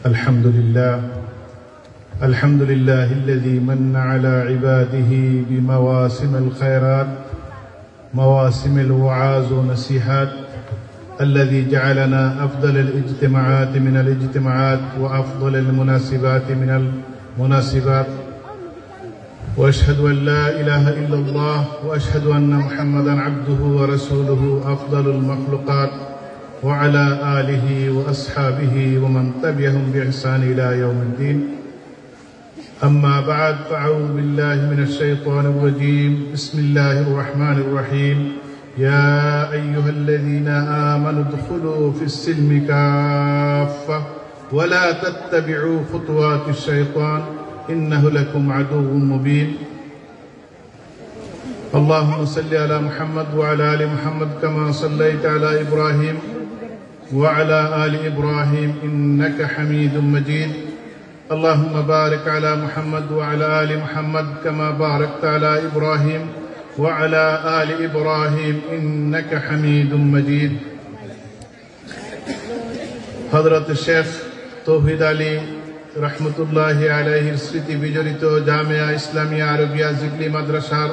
الحمد لله الذي من على عباده بمواسم الخيرات مواسم الوعاظ والنصيحات الذي جعلنا أفضل الاجتماعات من الاجتماعات وأفضل المناسبات من المناسبات، وأشهد أن لا إله إلا الله وأشهد أن محمدا عبده ورسوله أفضل المخلوقات وعلى آله وأصحابه ومن تبعهم بإحسان إلى يوم الدين. أما بعد، فأعوذ بالله من الشيطان الرجيم. بسم الله الرحمن الرحيم. يا أيها الذين آمنوا ادخلوا في السلم كافة ولا تتبعوا خطوات الشيطان إنه لكم عدو مبين. اللهم صل على محمد وعلى آل محمد كما صليت على إبراهيم وعلى آل إبراهيم إنك حميد مجيد. اللهم بارك على محمد وعلى آل محمد كما باركت على إبراهيم وعلى آل إبراهيم إنك حميد مجيد. حضرت الشيخ توحيد علي রহমতুল্লাহি আলাইহির স্মৃতি বিজড়িত জামিয়া ইসলামিয়া আরবিয়া জিবলি মাদ্রাসার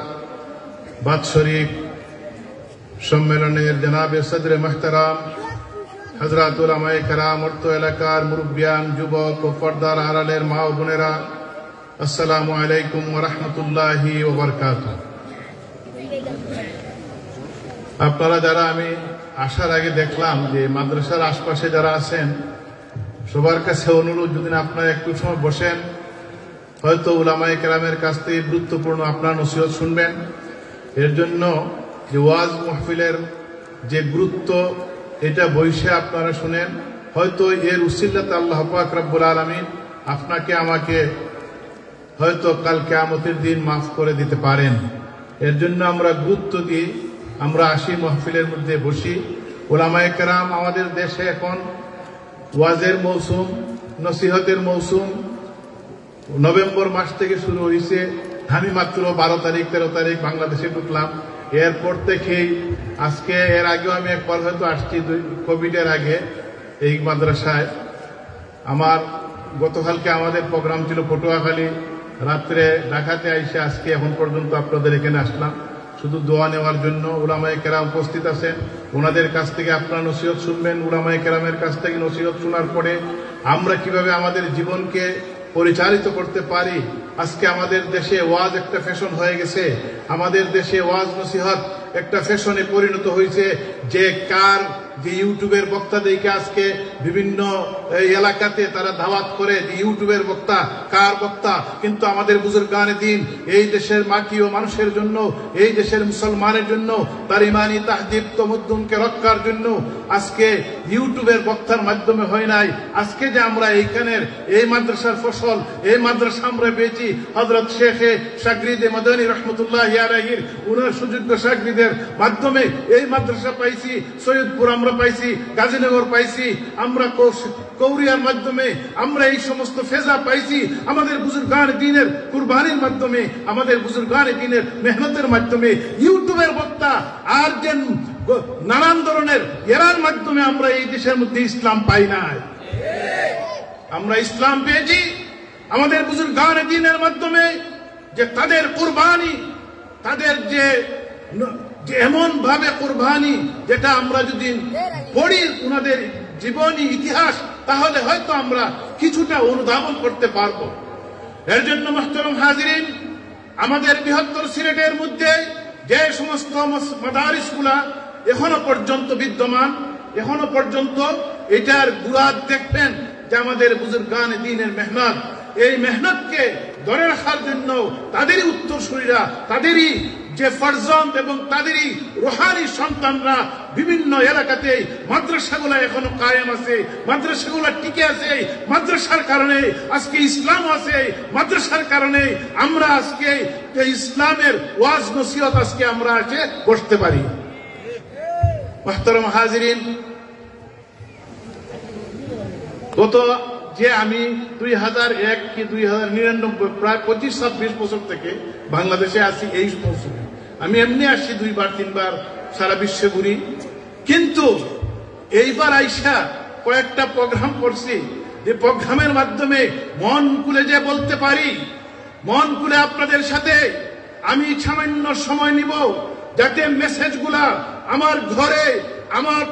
বাৎসরিক সম্মেলনের জনাবে সদরে মুহতারাম হযরত উলামায়ে কেরাম, অর্থ এলাকার মুরব্বিয়ান, যুবক ও পর্দার আড়ালের মা ও বোনেরা, আসসালামু আলাইকুম ওয়া রাহমাতুল্লাহি ওয়া বারাকাতুহু। আপনারা যারা, আমি আসার আগে দেখলাম যে মাদ্রাসার আশপাশে যারা আছেন, সবার কাছে অনুরোধ, যদি আপনারা একটু সময় বসেন, হয়তো উলামায়ে কেরামের কাছ থেকে গুরুত্বপূর্ণ আপনার নসিহত শুনবেন। এর জন্য যে ওয়াজ মাহফিলের যে গুরুত্ব, এটা বইসে আপনারা শুনেন। হয়তো এর উসিলাতে আল্লাহ পাক রব্বুল আলামিন আপনাকে আমাকে হয়তো কাল কিয়ামতের দিন মাফ করে দিতে পারেন। এর জন্য আমরা গুরুত্ব দিই, আমরা আসি মাহফিলের মধ্যে বসি। উলামায়ে কেরাম, আমাদের দেশে এখন ওয়াজের মৌসুম, নসিহতের মৌসুম নভেম্বর মাস থেকে শুরু হয়েছে। আমি মাত্র 12 তারিখ 13 তারিখ বাংলাদেশে ঢুকলাম। এরপর থেকেই আজকে, এর আগেও আমি একবার হয়তো আসছি কোভিডের আগে এই মাদ্রাসায়। আমার গতকালকে আমাদের প্রোগ্রাম ছিল পটুয়াখালী, রাত্রে ঢাকাতে আইসে আজকে এখন পর্যন্ত আপনাদের এখানে আসলাম শুধু দোয়া নেওয়ার জন্য। উলামায়ে কেরাম উপস্থিত আছেন, ওনাদের কাছ থেকে আপনারা নসিহত শুনবেন। উলামায়ে কেরামের কাছ থেকে নসিহত শোনার পরে আমরা কিভাবে আমাদের জীবনকে পরিচালিত করতে পারি। আজকে আমাদের দেশে ওয়াজ একটা ফ্যাশন হয়ে গেছে, আমাদের দেশে ওয়াজ নসিহত একটা ফ্যাশনে পরিণত হয়েছে। যে কার যে ইউটিউবের বক্তা দেখে আজকে বিভিন্ন এলাকাতে তারা দাওয়াত করে যে ইউটিউবের বক্তা, কার বক্তা। কিন্তু আমাদের বুজুর্গানে দিন এই দেশের মাটি ও মানুষের জন্য, এই দেশের মুসলমানের জন্য, তার ইমানি তাহদিব তমদ্দুনকে রক্ষার জন্য আজকে ইউটিউবের বক্তার মাধ্যমে হয় নাই। আজকে যে আমরা এইখানের এই মাদ্রাসার ফসল, এই মাদ্রাসা আমরা পেয়েছি হযরত শেখে শাগরিদে মাদানী রহমতুল্লাহি আলাইহির, উনার সুযোগ্য শাগরিদের মাধ্যমে এই মাদ্রাসা পাইছি। সৈয়দপুর আমরা পাইছি, গাজীনগর পাইছি, আমরা কৌরিয়ার মাধ্যমে আমরা এই সমস্ত ফেজা পাইছি। আমাদের বুজুর্গান দ্বীনের কুরবানির মাধ্যমে, আমাদের বুজুর্গান দ্বীনের মেহনতের মাধ্যমে, ইউটিউবের বক্তা আর যে নানান ধরনের এরার মাধ্যমে আমরা এই দেশের মধ্যে ইসলাম পাই নাই। আমরা ইসলাম পেয়েছি আমাদের বুজুর্গান দ্বীনের মাধ্যমে, যে তাদের কুরবানি, তাদের যে এমন ভাবে কুরবানি, যেটা আমরা যদি পড়ি ওনাদের জীবনী ইতিহাস, তাহলে হয়তো আমরা কিছুটা অনুধাবন করতে পারবো। এর জন্য মুহতারাম হাজিরিন, আমাদের বৃহত্তর সিলেটের মধ্যে যে সমস্ত মাদারিসগুলা এখনো পর্যন্ত বিদ্যমান, এখনো পর্যন্ত এটার গুরাত দেখবেন যে আমাদের বুজুর্গান দ্বীনের মেহনত, এই মেহনতকে ধরে রাখার জন্য তাদেরই উত্তরসূরিরা, তাদেরই যে ফারজান্দ এবং তাদেরই রুহানি সন্তানরা বিভিন্ন এলাকাতে মাদ্রাসাগুলো এখনো কায়েম আছে, মাদ্রাসাগুলো টিকে আছে। মাদ্রাসার কারণে আজকে ইসলাম আছে, মাদ্রাসার কারণে আমরা আজকে ইসলামের ওয়াজ নসিহত আজকে আমরা এসে বসতে পারি। মুহতারাম হাজিরিন, গত যে আমি 2001 কি 2099 প্রায় 25-26 বছর থেকে বাংলাদেশে আছি। এই মৌসুমে আমি এমনি আসছি 2-3 সারা বিশ্ব ঘুরি, কিন্তু এইবার আইসা কয়েকটা প্রোগ্রাম করছি। যে প্রোগ্রামের মাধ্যমে মন খুলে যে বলতে পারি, মন খুলে আপনাদের সাথে আমি সামান্য সময় নিব, যাতে মেসেজগুলা আমার ঘরে আমার